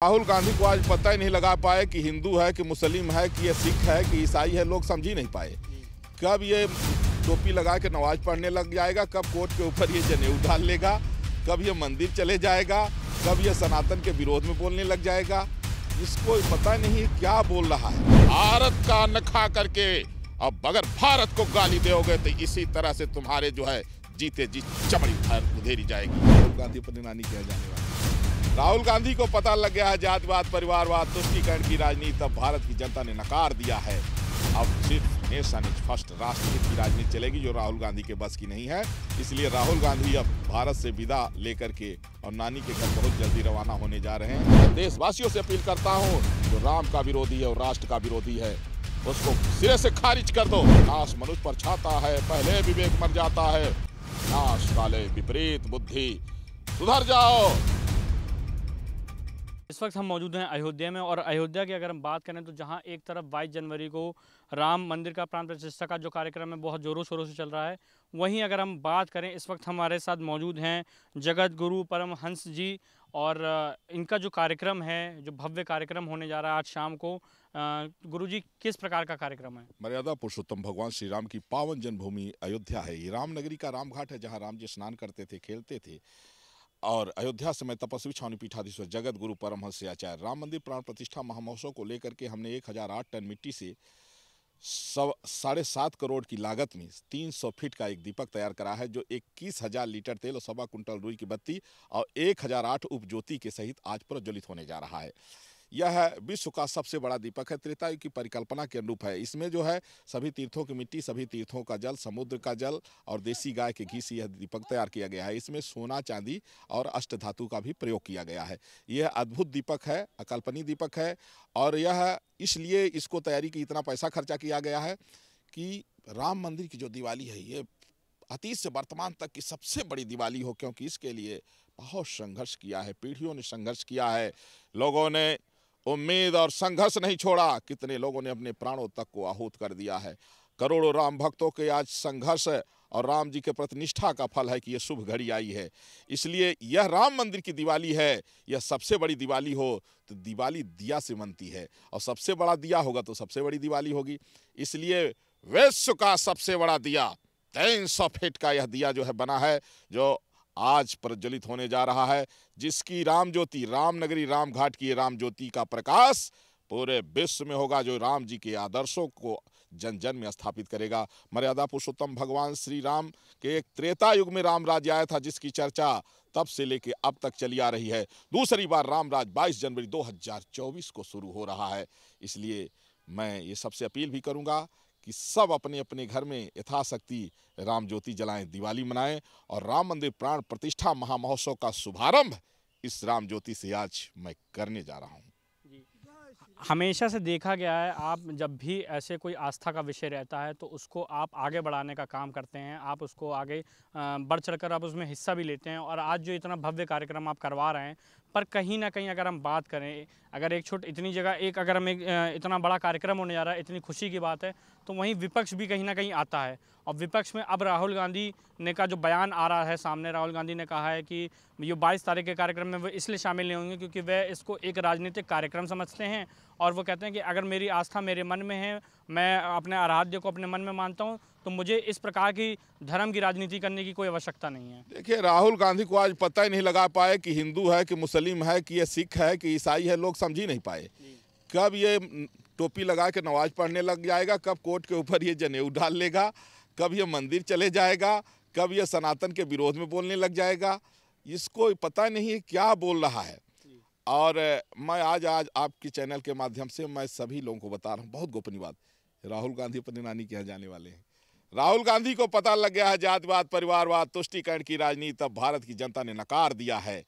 राहुल गांधी को आज पता ही नहीं लगा पाए कि हिंदू है कि मुस्लिम है कि ये सिख है कि ईसाई है, लोग समझ ही नहीं पाए। कब ये टोपी लगा के नमाज पढ़ने लग जाएगा, कब कोट के ऊपर ये जनेऊ डाल लेगा, कब ये मंदिर चले जाएगा, कब ये सनातन के विरोध में बोलने लग जाएगा। इसको पता नहीं क्या बोल रहा है। भारत का अन्न खा करके अब अगर भारत को गाली दोगे तो इसी तरह से तुम्हारे जो है जीते जी चमड़ी उधेरी जाएगी। राहुल गांधी अपनी नानी कह जाने वाले। राहुल गांधी को पता लग गया है जातिवाद, परिवारवाद, तुष्टीकरण की राजनीति अब भारत की जनता ने नकार दिया है। अब सिर्फ नेशन इज फर्स्ट, राष्ट्रहित की राजनीति चलेगी, जो राहुल गांधी के बस की नहीं है। इसलिए राहुल गांधी अब भारत से विदा लेकर के और नानी के घर बहुत जल्दी रवाना होने जा रहे हैं। मैं देशवासियों से अपील करता हूँ, जो राम का विरोधी है और राष्ट्र का विरोधी है, उसको सिरे से खारिज कर दो। नाश मनुष्य पर छाता है, पहले विवेक मर जाता है। नाश काले विपरीत बुद्धि, सुधर जाओ। इस वक्त हम मौजूद हैं अयोध्या में, और अयोध्या की अगर हम बात करें तो जहां एक तरफ 22 जनवरी को राम मंदिर का प्राण प्रतिष्ठा का जो कार्यक्रम है बहुत ज़ोरों शोरों से चल रहा है, वहीं अगर हम बात करें इस वक्त हमारे साथ मौजूद हैं जगत गुरु परमहंस जी। और इनका जो कार्यक्रम है, जो भव्य कार्यक्रम होने जा रहा है आज शाम को, गुरु जी किस प्रकार का कार्यक्रम है? मर्यादा पुरुषोत्तम भगवान श्री राम की पावन जन्मभूमि अयोध्या है। ये राम नगरी का राम घाट है, जहाँ राम जी स्नान करते थे, खेलते थे। और अयोध्या समय तपस्वी छावनी पीठाधीश्वर जगत गुरु परमहंस आचार्य राम मंदिर प्राण प्रतिष्ठा महामहोत्सव को लेकर के हमने 1008 टन मिट्टी से 7.5 करोड़ की लागत में 300 फीट का एक दीपक तैयार करा है, जो 21,000 लीटर तेल और 1.25 कुंटल रुई की बत्ती और 1008 उपज्योति के सहित आज प्रज्वलित होने जा रहा है। यह विश्व का सबसे बड़ा दीपक है, त्रेता युग की परिकल्पना के अनुरूप है। इसमें जो है सभी तीर्थों की मिट्टी, सभी तीर्थों का जल, समुद्र का जल और देसी गाय के घी से यह दीपक तैयार किया गया है। इसमें सोना, चांदी और अष्ट धातु का भी प्रयोग किया गया है। यह अद्भुत दीपक है, अकल्पनीय दीपक है। और यह इसलिए इसको तैयारी की इतना पैसा खर्चा किया गया है कि राम मंदिर की जो दिवाली है, ये अतीत से वर्तमान तक की सबसे बड़ी दिवाली हो, क्योंकि इसके लिए बहुत संघर्ष किया है, पीढ़ियों ने संघर्ष किया है। लोगों ने उम्मीद और संघर्ष नहीं छोड़ा, कितने लोगों ने अपने प्राणों तक को आहूत कर दिया है। करोड़ों राम भक्तों के आज संघर्ष और राम जी के प्रति निष्ठा का फल है कि यह शुभ घड़ी आई है। इसलिए यह राम मंदिर की दिवाली है। यह सबसे बड़ी दिवाली हो तो दिवाली दिया से मनती है, और सबसे बड़ा दिया होगा तो सबसे बड़ी दिवाली होगी। इसलिए विश्व का सबसे बड़ा दिया 300 फीट का यह दिया जो है बना है, जो आज प्रज्वलित होने जा रहा है, जिसकी राम ज्योति, राम नगरी राम घाट की राम ज्योति का प्रकाश पूरे विश्व में होगा, जो राम जी के आदर्शों को जन जन में स्थापित करेगा। मर्यादा पुरुषोत्तम भगवान श्री राम के एक त्रेता युग में राम राज्य आया था, जिसकी चर्चा तब से लेके अब तक चली आ रही है। दूसरी बार राम राज 22 जनवरी 2024 को शुरू हो रहा है। इसलिए मैं ये सबसे अपील भी करूंगा कि सब अपने अपने घर में यथाशक्ति राम ज्योति जलाएं, दिवाली मनाएं, और राम मंदिर प्राण प्रतिष्ठा महामहोत्सव का शुभारंभ इस राम ज्योति से आज मैं करने जा रहा हूं। हमेशा से देखा गया है, आप जब भी ऐसे कोई आस्था का विषय रहता है तो उसको आप आगे बढ़ाने का काम करते हैं, आप उसको आगे बढ़ चढ़कर आप उसमें हिस्सा भी लेते हैं। और आज जो इतना भव्य कार्यक्रम आप करवा रहे हैं, पर कहीं ना कहीं अगर हम बात करें, अगर एक इतनी जगह अगर हम इतना बड़ा कार्यक्रम होने जा रहा है, इतनी खुशी की बात है, तो वहीं विपक्ष भी कहीं ना कहीं आता है। और विपक्ष में अब राहुल गांधी ने का जो बयान आ रहा है सामने, राहुल गांधी ने कहा है कि ये 22 तारीख के कार्यक्रम में वो इसलिए शामिल नहीं होंगे क्योंकि वे इसको एक राजनीतिक कार्यक्रम समझते हैं। और वो कहते हैं कि अगर मेरी आस्था मेरे मन में है, मैं अपने आराध्य को अपने मन में मानता हूँ, तो मुझे इस प्रकार की धर्म की राजनीति करने की कोई आवश्यकता नहीं है। देखिए, राहुल गांधी को आज पता ही नहीं लगा पाए कि हिंदू है कि मुस्लिम है कि ये सिख है कि ईसाई है, लोग समझ ही नहीं पाए। कब ये टोपी लगा के नमाज पढ़ने लग जाएगा, कब कोट के ऊपर ये जनेऊ डाल लेगा, कब ये मंदिर चले जाएगा, कब ये सनातन के विरोध में बोलने लग जाएगा। इसको पता नहीं क्या बोल रहा है। और मैं आज आपके चैनल के माध्यम से मैं सभी लोगों को बता रहा हूँ, बहुत गोपनीय बात, राहुल गांधी अपनी नानी के यहाँ जाने वाले हैं। राहुल गांधी को पता लग गया है जातिवाद, परिवारवाद, तुष्टीकरण की राजनीति अब भारत की जनता ने नकार दिया है।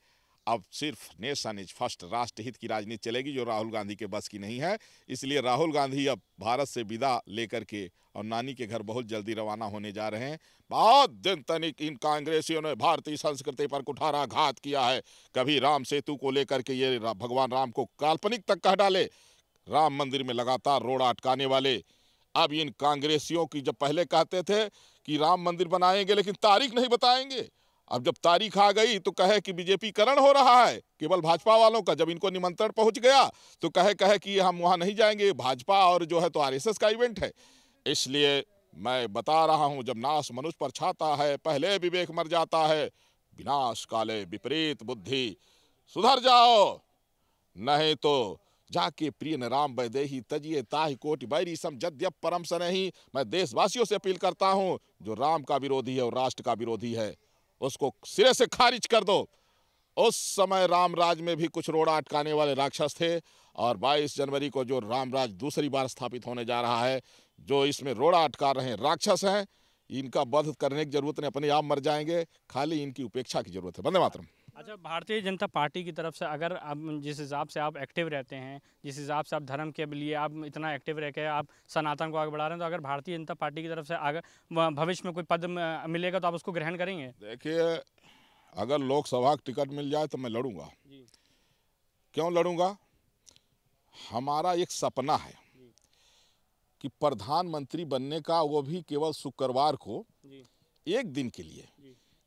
अब सिर्फ नेशन इज फर्स्ट, राष्ट्रहित की राजनीति चलेगी, जो राहुल गांधी के बस की नहीं है। इसलिए राहुल गांधी अब भारत से विदा लेकर के और नानी के घर बहुत जल्दी रवाना होने जा रहे हैं। बहुत दिन तक इन कांग्रेसियों ने भारतीय संस्कृति पर कुठाराघात किया है। कभी राम सेतु को लेकर के ये भगवान राम को काल्पनिक तक कह डाले, राम मंदिर में लगातार रोड अटकाने वाले। अब इन कांग्रेसियों की जब पहले कहते थे कि राम मंदिर बनाएंगे लेकिन तारीख नहीं बताएंगे, अब जब तारीख आ गई तो कहे कि बीजेपी करण हो रहा है केवल भाजपा वालों का। जब इनको निमंत्रण पहुंच गया तो कहे कि हम वहां नहीं जाएंगे, भाजपा और जो है तो आरएसएस का इवेंट है। इसलिए मैं बता रहा हूं, जब नाश मनुष्य पर छाता है, पहले विवेक मर जाता है, विनाश काले विपरीत बुद्धि, सुधर जाओ नहीं तो जाके प्रिय न राम वैदेही तजिए ताहि कोटि बैरी सम जद्यप परम सनेही। मैं देशवासियों से अपील करता हूं, जो राम का विरोधी है और राष्ट्र का विरोधी है उसको सिरे से खारिज कर दो। उस समय रामराज में भी कुछ रोड़ा अटकाने वाले राक्षस थे, और 22 जनवरी को जो रामराज दूसरी बार स्थापित होने जा रहा है, जो इसमें रोड़ा अटका रहे हैं राक्षस हैं, इनका वध करने की जरूरत नहीं, अपने आप मर जाएंगे, खाली इनकी उपेक्षा की जरूरत है। वंदे मातरम। अच्छा, भारतीय जनता पार्टी की तरफ से अगर अब जिस हिसाब से आप एक्टिव रहते हैं, जिस हिसाब से आप धर्म के लिए आप इतना एक्टिव रह के आप सनातन को आगे बढ़ा रहे हैं, तो अगर भारतीय जनता पार्टी की तरफ से आगे भविष्य में कोई पद मिलेगा तो आप उसको ग्रहण करेंगे? देखिए, अगर लोकसभा का टिकट मिल जाए तो मैं लड़ूंगा। क्यों लड़ूंगा? हमारा एक सपना है कि प्रधानमंत्री बनने का, वो भी केवल शुक्रवार को एक दिन के लिए।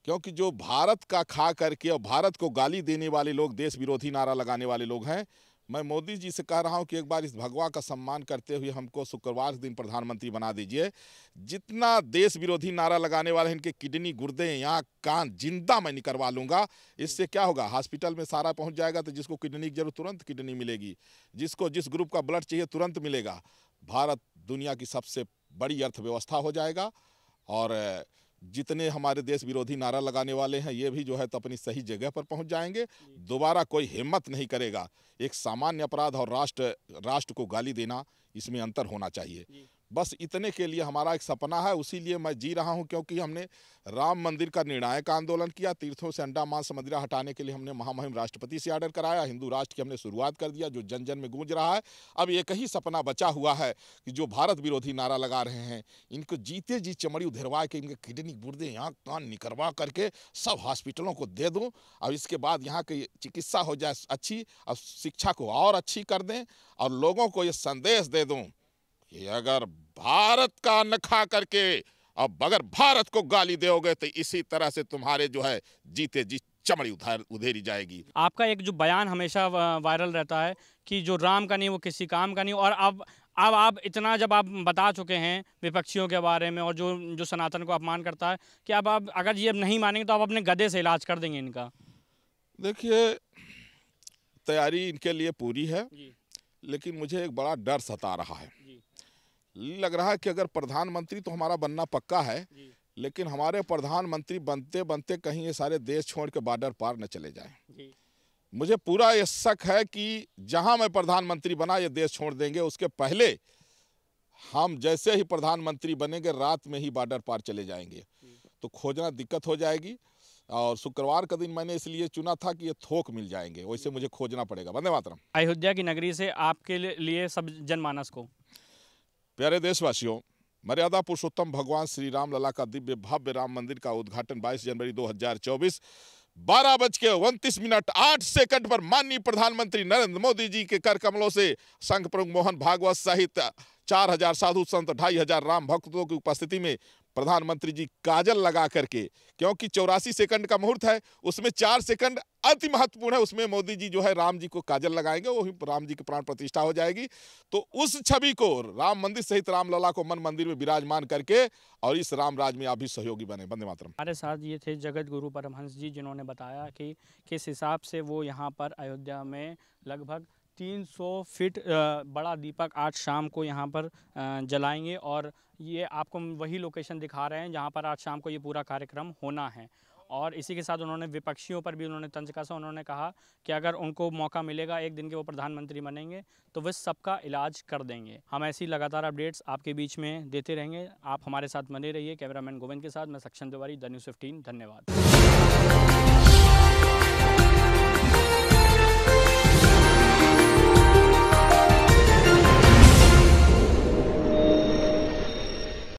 क्योंकि जो भारत का खा करके और भारत को गाली देने वाले लोग, देश विरोधी नारा लगाने वाले लोग हैं, मैं मोदी जी से कह रहा हूं कि एक बार इस भगवा का सम्मान करते हुए हमको शुक्रवार दिन प्रधानमंत्री बना दीजिए। जितना देश विरोधी नारा लगाने वाले हैं, इनके किडनी, गुर्दे, आँख, कान जिंदा मैं निकलवा लूंगा। इससे क्या होगा? हॉस्पिटल में सारा पहुंच जाएगा, तो जिसको किडनी की जरूरत तुरंत किडनी मिलेगी, जिसको जिस ग्रुप का ब्लड चाहिए तुरंत मिलेगा। भारत दुनिया की सबसे बड़ी अर्थव्यवस्था हो जाएगा, और जितने हमारे देश विरोधी नारा लगाने वाले हैं ये भी जो है तो अपनी सही जगह पर पहुंच जाएंगे। दोबारा कोई हिम्मत नहीं करेगा। एक सामान्य अपराध और राष्ट्र को गाली देना, इसमें अंतर होना चाहिए। बस इतने के लिए हमारा एक सपना है, उसी लिए मैं जी रहा हूं। क्योंकि हमने राम मंदिर का निर्णायक आंदोलन किया, तीर्थों से अंडा मांस मदिरा हटाने के लिए हमने महामहिम राष्ट्रपति से आर्डर कराया, हिंदू राष्ट्र की हमने शुरुआत कर दिया, जो जन जन में गूंज रहा है। अब एक ही सपना बचा हुआ है कि जो भारत विरोधी नारा लगा रहे हैं, इनको जीते जी चमड़ी उधरवा के, इनके किडनी, गुर्दे, आँख, कान निकलवा करके सब हॉस्पिटलों को दे दूँ। अब इसके बाद यहाँ की चिकित्सा हो जाए अच्छी, और शिक्षा को और अच्छी कर दें, और लोगों को ये संदेश दे दूँ कि अगर भारत का अन्न खा करके अब अगर भारत को गाली दोगे तो इसी तरह से तुम्हारे जो है जीते जी चमड़ी उधेरी जाएगी। आपका एक जो बयान हमेशा वायरल रहता है कि जो राम का नहीं वो किसी काम का नहीं, और अब आप इतना जब आप बता चुके हैं विपक्षियों के बारे में और जो सनातन को अपमान करता है, कि अब आप अगर ये नहीं मानेंगे तो आप अपने गधे से इलाज कर देंगे इनका? देखिए, तैयारी इनके लिए पूरी है, लेकिन मुझे एक बड़ा डर सता रहा है। लग रहा है कि अगर प्रधानमंत्री तो हमारा बनना पक्का है, लेकिन हमारे प्रधानमंत्री बनते बनते कहीं ये सारे देश छोड़ के बॉर्डर पार न चले जाएं। मुझे पूरा ये शक है कि जहां मैं प्रधानमंत्री बना ये देश छोड़ देंगे। उसके पहले हम जैसे ही प्रधानमंत्री बनेंगे रात में ही बॉर्डर पार चले जाएंगे, तो खोजना दिक्कत हो जाएगी। और शुक्रवार का दिन मैंने इसलिए चुना था कि ये थोक मिल जाएंगे, वैसे मुझे खोजना पड़ेगा। वंदे मातरम। अयोध्या की नगरी से आपके लिए सब जनमानस को, प्यारे देशवासियों, मर्यादा पुरुषोत्तम भगवान श्री राम लला का दिव्य भव्य राम मंदिर का उद्घाटन 22 जनवरी 2024 12:29:08 पर माननीय प्रधानमंत्री नरेंद्र मोदी जी के कर कमलों से संघ प्रमुख मोहन भागवत सहित 4000 साधु संत, 2500 राम भक्तों की उपस्थिति में प्रधानमंत्री जी काजल लगा करके, क्योंकि 84 सेकंड का मुहूर्त है, उसमें 4 सेकंड अति महत्वपूर्ण है, उसमें मोदी जी जो है राम जी को काजल लगाएंगे, वही राम जी की प्राण प्रतिष्ठा हो जाएगी। तो उस छवि को राम मंदिर सहित रामलला को मन मंदिर में विराजमान करके और इस राम राज में आप भी सहयोगी बने। वंदे मातरम। हमारे साथ ये थे जगत गुरु परमहंस जी, जिन्होंने बताया कि किस हिसाब से वो यहाँ पर अयोध्या में लगभग 300 फीट बड़ा दीपक आज शाम को यहाँ पर जलाएंगे, और ये आपको वही लोकेशन दिखा रहे हैं जहाँ पर आज शाम को ये पूरा कार्यक्रम होना है। और इसी के साथ उन्होंने विपक्षियों पर भी उन्होंने तंज कसा। उन्होंने कहा कि अगर उनको मौका मिलेगा एक दिन के वो प्रधानमंत्री बनेंगे तो वे सबका इलाज कर देंगे। हम ऐसी लगातार अपडेट्स आपके बीच में देते रहेंगे, आप हमारे साथ बने रहिए। कैमरामैन गोविंद के साथ मैं सक्षम तिवारी, द न्यूज़ 15। धन्यवाद।